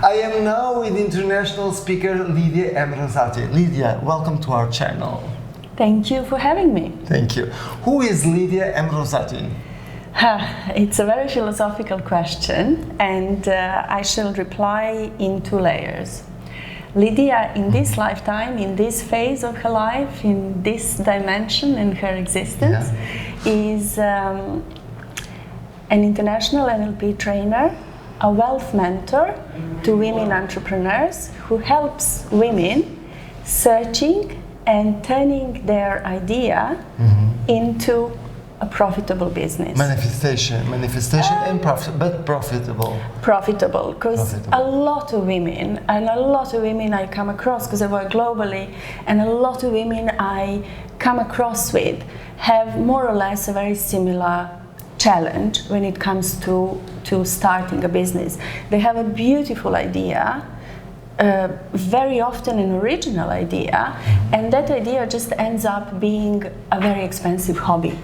I am now with international speaker Lidija M Rosati. Lidija, welcome to our channel. Thank you for having me. Thank you. Who is Lidija M Rosati? It's a very philosophical question, and I shall reply in two layers. Lidija, in this lifetime, in this phase of her life, in this dimension in her existence, is an international NLP trainer, a wealth mentor to women entrepreneurs who helps women searching and turning their idea into a profitable business. Manifestation and profitable. Profitable, because a lot of women I come across, because I work globally, and a lot of women I come across with have more or less a very similar challenge when it comes to starting a business. They have a beautiful idea, very often an original idea, and that idea just ends up being a very expensive hobby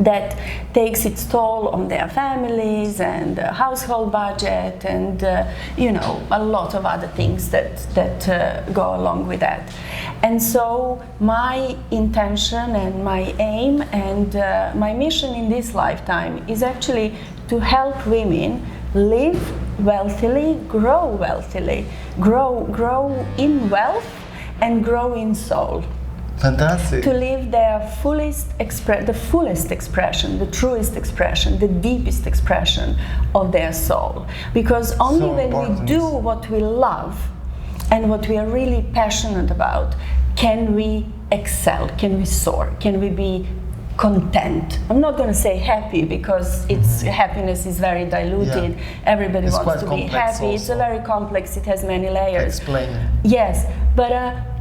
that takes its toll on their families and household budget and a lot of other things that go along with that. And so my intention and my aim and my mission in this lifetime is actually to help women live wealthily, grow in wealth and grow in soul. Fantastic. To live their the fullest expression, the truest expression, the deepest expression of their soul. Because only when we do what we love and what we are really passionate about, can we excel, can we soar, can we be content. I'm not going to say happy, because happiness is very diluted. Everybody wants to be happy. Also. It's a very complex, it has many layers. Explain. Yes, but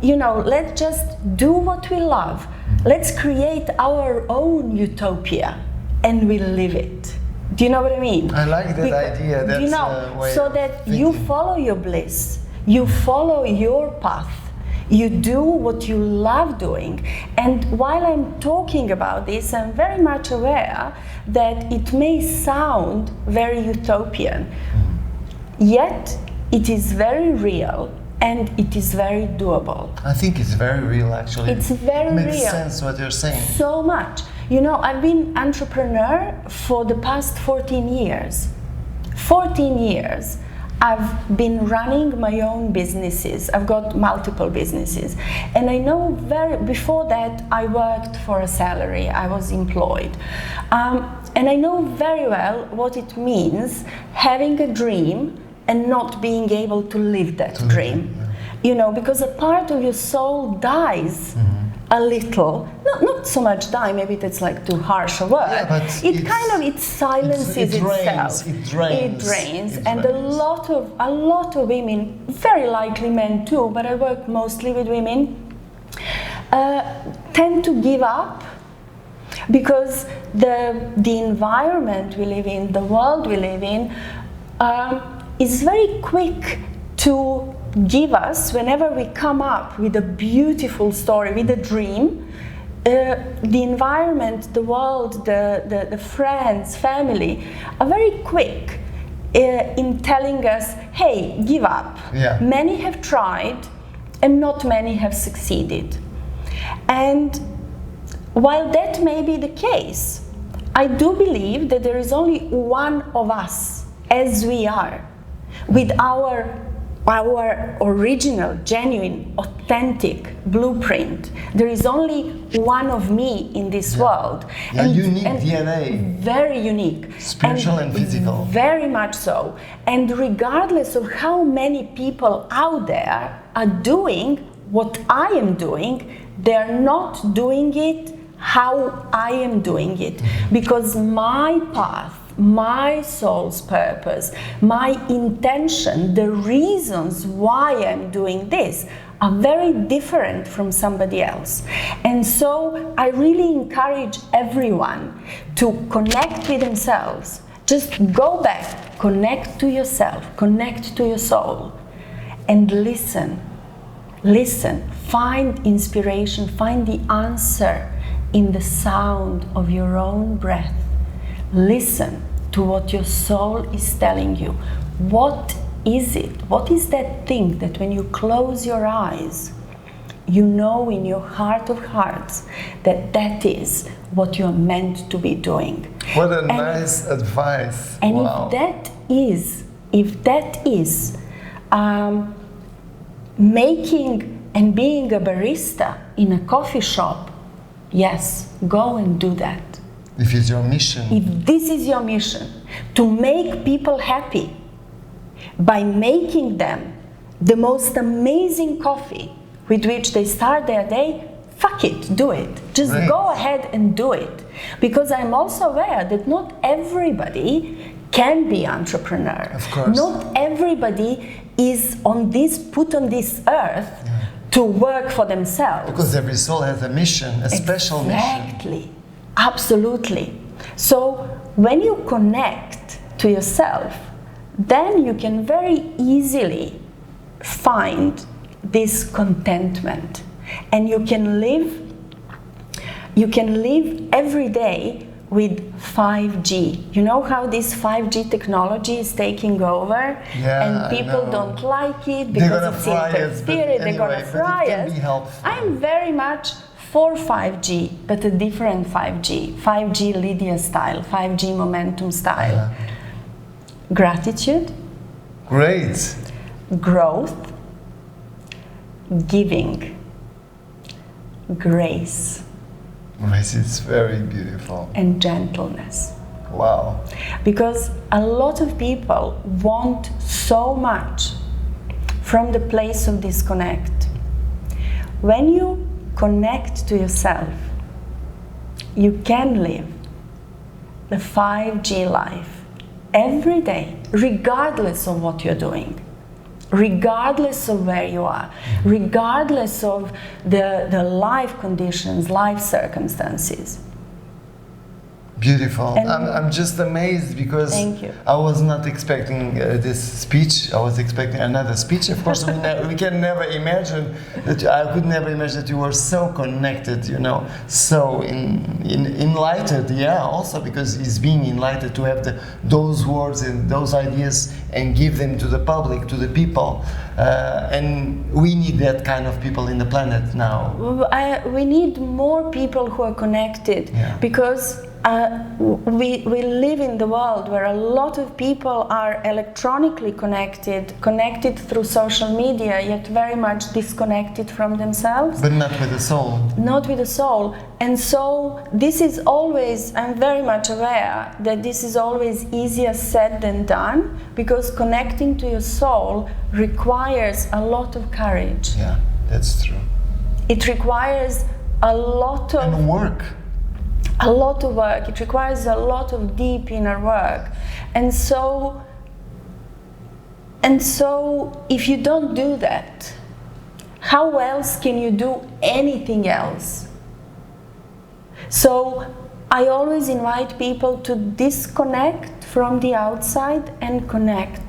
let's just do what we love. Let's create our own utopia and we live it. Do you know what I mean? I like that idea. That's so that you follow your bliss, you follow your path. You do what you love doing. And while I'm talking about this, I'm very much aware that it may sound very utopian, yet it is very real and it is very doable. I think it's very real, actually. It's very real. It makes sense what you're saying. So much. I've been entrepreneur for the past 14 years. 14 years. I've been running my own businesses. I've got multiple businesses. And I know before that, I worked for a salary. I was employed. And I know very well what it means having a dream and not being able to live that dream. Because a part of your soul dies a little, not so much die, maybe that's like too harsh a word. It silences itself. It drains. And a lot of women, very likely men too, but I work mostly with women, tend to give up, because the environment we live in, the world we live in, is very quick to give us, whenever we come up with a beautiful story, with a dream, the environment, the world, the friends, family are very quick in telling us, hey, give up. Yeah. Many have tried and not many have succeeded. And while that may be the case, I do believe that there is only one of us as we are, with our original, genuine, authentic blueprint. There is only one of me in this world. And unique DNA. Very unique. Spiritual and physical. Very much so. And regardless of how many people out there are doing what I am doing, they're not doing it how I am doing it. Because my path, my soul's purpose, my intention, the reasons why I'm doing this are very different from somebody else. And so I really encourage everyone to connect with themselves. Just go back, connect to yourself, connect to your soul, and listen. Listen, find inspiration, find the answer in the sound of your own breath. Listen to what your soul is telling you. What is it? What is that thing that when you close your eyes, you know in your heart of hearts that that is what you're meant to be doing? What a nice advice. And wow. if that is making and being a barista in a coffee shop, yes, go and do that. If it's your mission. If this is your mission, to make people happy by making them the most amazing coffee with which they start their day, fuck it, do it. Just Right. go ahead and do it. Because I'm also aware that not everybody can be entrepreneur. Of course. Not everybody is put on this earth to work for themselves. Because every soul has a mission, a special mission. Exactly. Absolutely. So when you connect to yourself, then you can very easily find this contentment, and you can live every day with 5G. You know how this 5G technology is taking over, Yeah, and people I know. don't like it They're because gonna it's fry us, but interfering. They're anyway, gonna but fry it can us. be helpful. I'm very much for 5G, but a different 5G. 5G Lidija style, 5G momentum style. Yeah. Gratitude, Great. growth, giving, grace, Nice, it's very beautiful. and gentleness. Wow. Because a lot of people want so much from the place of disconnect. When you connect to yourself, you can live the 5G life every day, regardless of what you're doing, regardless of where you are, regardless of the life conditions, life circumstances. Beautiful. And- I'm just amazed because Thank you. I was not expecting this speech. I was expecting another speech. Of course, we can never imagine that. I could never imagine that you were so connected. You know, so enlightened. Yeah, also because it's being enlightened to have those words and those ideas and give them to the public, to the people. And we need that kind of people in the planet now. We need more people who are connected, Yeah. because we live in the world where a lot of people are electronically connected through social media, yet very much disconnected from themselves. But not with the soul. Not with the soul. And so this is always, I'm very much aware that this is always easier said than done, because connecting to your soul requires a lot of courage. Yeah, that's true. It requires a lot of And work. work. It requires a lot of deep inner work. And so if you don't do that, how else can you do anything else? So I always invite people to disconnect from the outside and connect.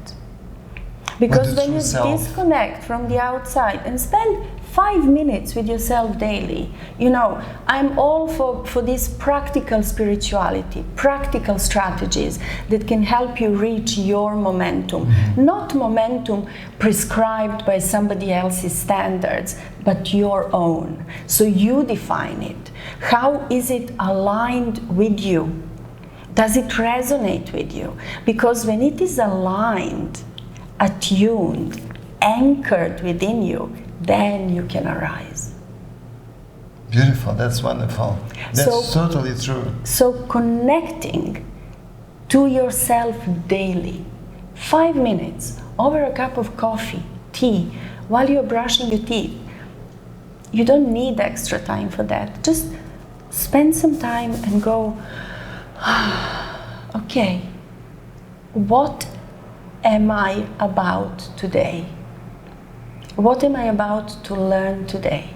Because With the when true you self. disconnect from the outside and spend 5 minutes with yourself daily, you know, I'm all for this practical spirituality, practical strategies that can help you reach your momentum. Not momentum prescribed by somebody else's standards, but your own. So you define it. How is it aligned with you? Does it resonate with you? Because when it is aligned, attuned, anchored within you, then you can arise. Beautiful, that's wonderful. That's So- totally true. So connecting to yourself daily, 5 minutes over a cup of coffee, tea, while you're brushing your teeth. You don't need extra time for that. Just spend some time and go, okay, what am I about today? What am I about to learn today?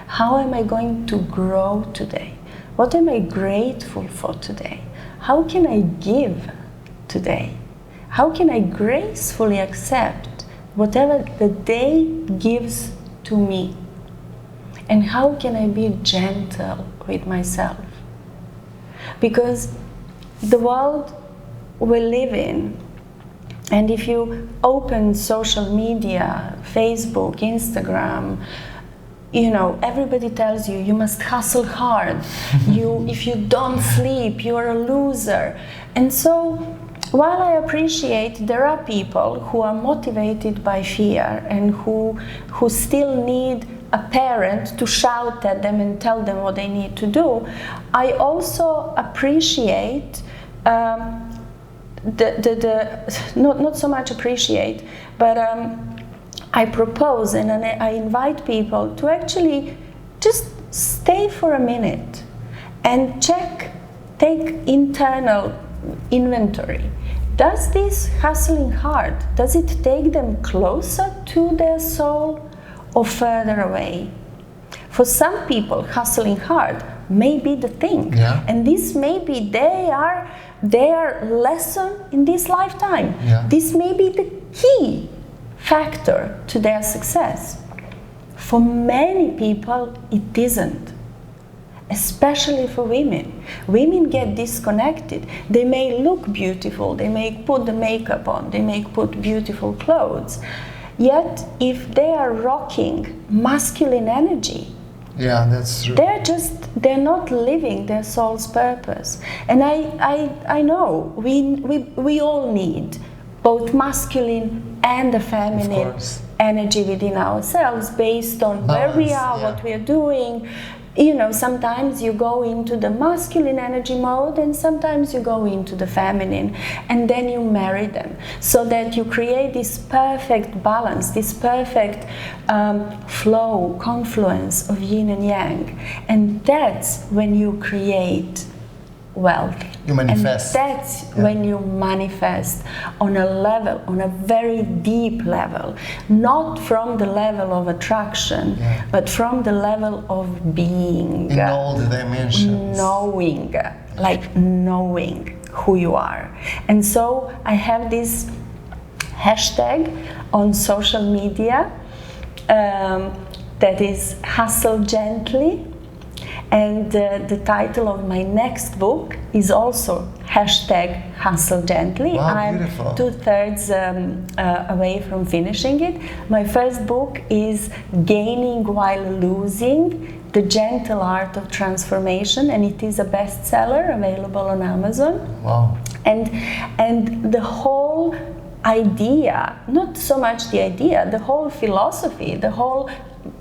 How am I going to grow today? What am I grateful for today? How can I give today? How can I gracefully accept whatever the day gives to me? And how can I be gentle with myself? Because the world we live in And if you open social media, Facebook, Instagram, you know, everybody tells you you must hustle hard. If you don't sleep, you're a loser. And so, while I appreciate there are people who are motivated by fear and who still need a parent to shout at them and tell them what they need to do, I also appreciate not so much appreciate, but I propose and I invite people to actually just stay for a minute and take internal inventory. Does this hustling hard, does it take them closer to their soul or further away? For some people, hustling hard may be the thing, and this may be their lesson in this lifetime. This may be the key factor to their success. For many people, it isn't. Especially for women. Women get disconnected. They may look beautiful, they may put the makeup on, they may put beautiful clothes. Yet, if they are rocking masculine energy, that's true. They're not living their soul's purpose. And I know we all need both masculine and the feminine energy within ourselves based on balance, where we are, what we are doing. You know, sometimes you go into the masculine energy mode and sometimes you go into the feminine, and then you marry them so that you create this perfect balance, this perfect flow, confluence of yin and yang. And that's when you create wealth. You manifest. And that's when you manifest on a level, on a very deep level, not from the level of attraction, but from the level of being. In all the dimensions. Knowing who you are. And so I have this hashtag on social media that is Hustle Gently. And the title of my next book is also hashtag Hustle Gently. Wow, I'm beautiful. 2/3 away from finishing it. My first book is Gaining While Losing, The Gentle Art of Transformation, and it is a bestseller available on Amazon. Wow. And the whole idea, not so much the idea, the whole philosophy, the whole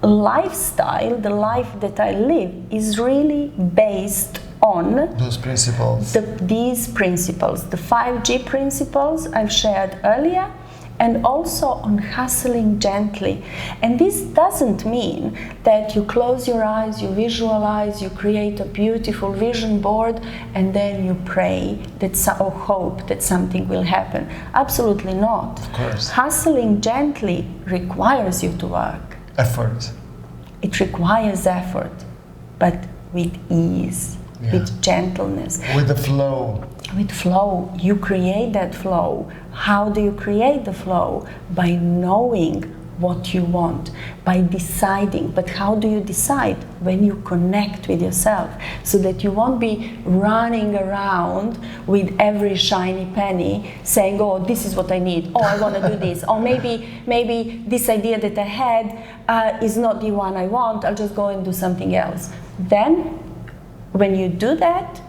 lifestyle, the life that I live is really based on those principles. These principles, the 5G principles I've shared earlier, and also on hustling gently. And this doesn't mean that you close your eyes, you visualize, you create a beautiful vision board, and then you pray or hope that something will happen. Absolutely not. Of course. Hustling gently requires you to work. Effort. It requires effort, but with ease, with gentleness. With the flow. With flow. You create that flow. How do you create the flow? By knowing what you want, by deciding. But how do you decide? When you connect with yourself, so that you won't be running around with every shiny penny saying, oh, this is what I need, oh, I want to do this, or maybe this idea that I had is not the one I want, I'll just go and do something else. Then, when you do that,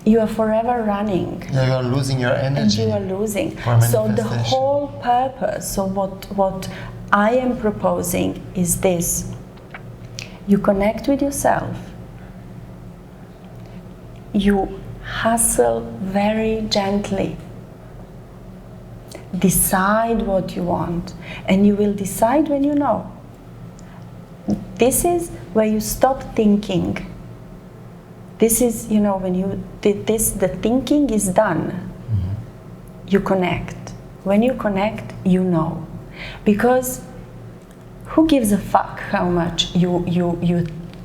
you are forever running. Yeah, you are losing your energy. And you are losing. So the whole purpose of what I am proposing is this. You connect with yourself. You hustle very gently. Decide what you want. And you will decide when you know. This is where you stop thinking. This is, when you did this, the thinking is done. Mm-hmm. You connect. When you connect, you know. Because who gives a fuck how much you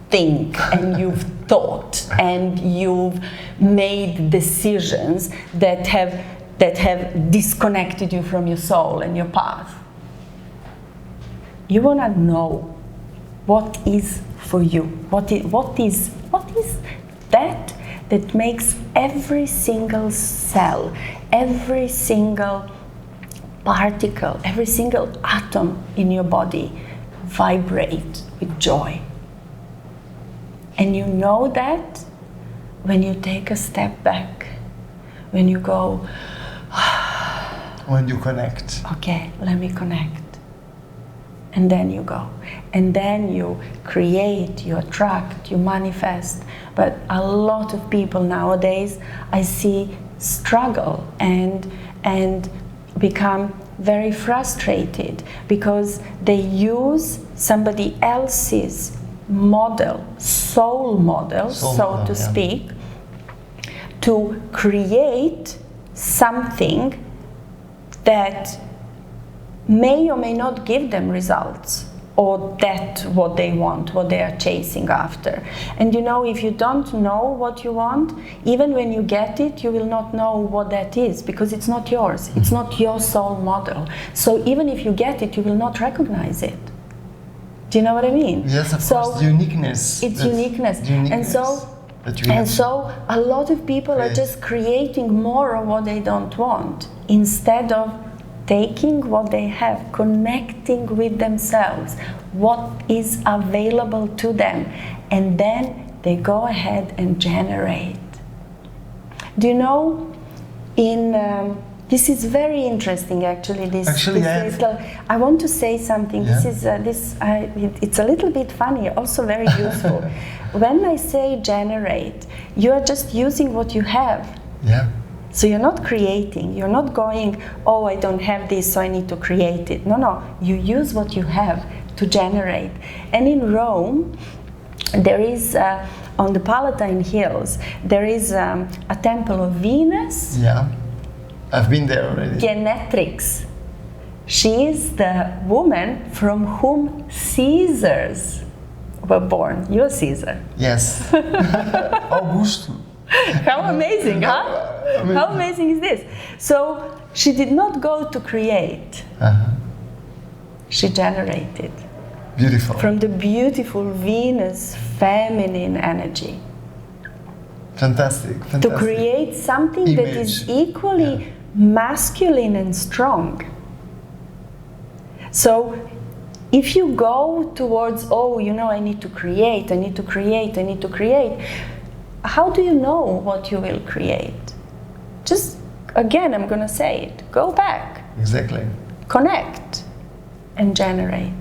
think and you've thought and you've made decisions that have disconnected you from your soul and your path? You want to know what is for you. What is that makes every single cell, every single particle, every single atom in your body vibrate with joy. And you know that when you take a step back, when you go, when you connect. Okay, let me connect. And then you go. And then you create, you attract, you manifest. But a lot of people nowadays, I see struggle and become very frustrated because they use somebody else's model, soul model, so to speak, to create something that may or may not give them results, or that what they want, what they are chasing after. And you know, if you don't know what you want, even when you get it, you will not know what that is, because it's not yours, it's not your soul model. So even if you get it, you will not recognize it. Do you know what I mean? Yes, of course, uniqueness. It's uniqueness. And so a lot of people are just creating more of what they don't want, instead of taking what they have, connecting with themselves, what is available to them, and then they go ahead and generate. Do you know, this is very interesting actually, I want to say something. Yeah. It's a little bit funny, also very useful. When I say generate, you are just using what you have. Yeah. So you're not creating, you're not going, oh, I don't have this, so I need to create it. No, you use what you have to generate. And in Rome, there is, on the Palatine Hills, there is a temple of Venus. Yeah, I've been there already. Genetrix. She is the woman from whom Caesars were born. You're Caesar. Yes. Augusto. How amazing, huh? How amazing is this? So she did not go to create. She generated. Beautiful. From the beautiful Venus feminine energy. Fantastic. To create something that is equally masculine and strong. So if you go towards, oh, you know, I need to create, how do you know what you will create? Just, again, I'm going to say it. Go back. Exactly. Connect and generate.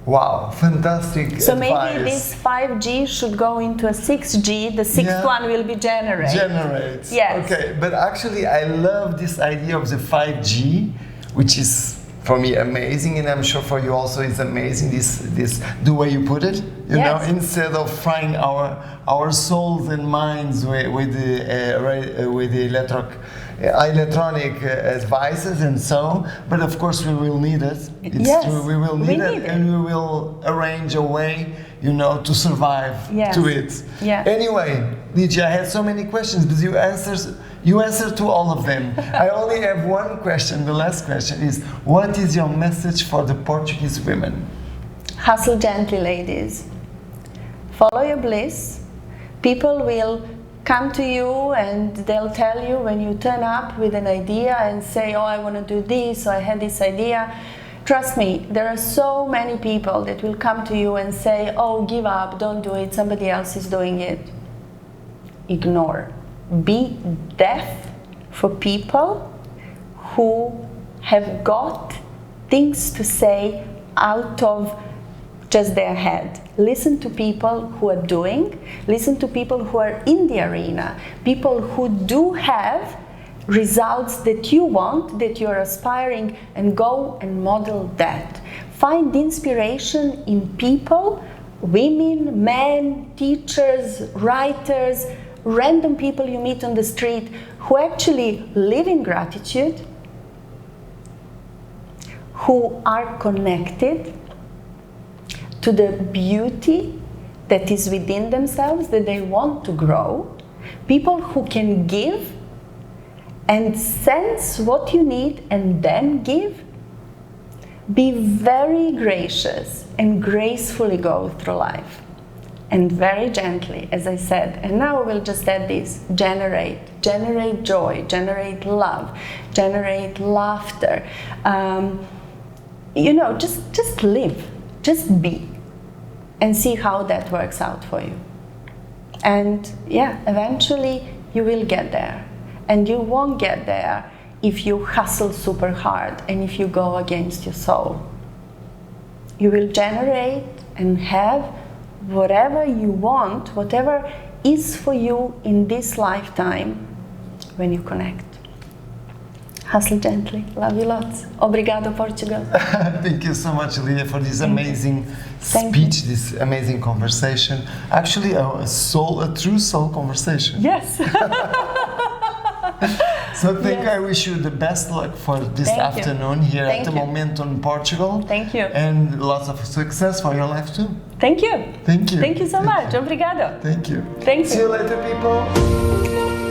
Wow, fantastic So advice. Maybe this 5G should go into a 6G. The sixth one will be generate. Generate. Yes. Okay, but actually I love this idea of the 5G, which is for me amazing, and I'm sure for you also is amazing, this the way you put it, you know, instead of frying our souls and minds with the electronic devices and so, but of course we will need it. It's true, we will need it, and we will arrange a way, you know, to survive to it. Yeah. Anyway, Lidija, I had so many questions, but you answered to all of them. I only have one question. The last question is, what is your message for the Portuguese women? Hustle gently, ladies. Follow your bliss. People will come to you and they'll tell you when you turn up with an idea and say, oh, I want to do this, or I had this idea. Trust me, there are so many people that will come to you and say, oh, give up, don't do it, somebody else is doing it. Ignore. Be deaf for people who have got things to say out of just their head. Listen to people who are doing, listen to people who are in the arena, people who do have results that you want, that you're aspiring, and go and model that. Find inspiration in people, women, men, teachers, writers, random people you meet on the street who actually live in gratitude, who are connected to the beauty that is within themselves, that they want to grow, people who can give and sense what you need and then give. Be very gracious and gracefully go through life. And very gently, as I said, and now we'll just add this, generate joy, generate love, generate laughter. You know, just live, just be, and see how that works out for you. And yeah, eventually you will get there. And you won't get there if you hustle super hard and if you go against your soul. You will generate and have whatever you want, whatever is for you in this lifetime when you connect. Hustle gently. Love you lots. Obrigado, Portugal. Thank you so much, Lidija, for this amazing speech, this amazing conversation. Actually, a true soul conversation. Yes. So I wish you the best luck for this afternoon here at the MOMENTUM Portugal. Thank you. And lots of success for your life too. Thank you. Thank you. Thank you so much. Obrigado. Thank you. Thank you. See you later, people.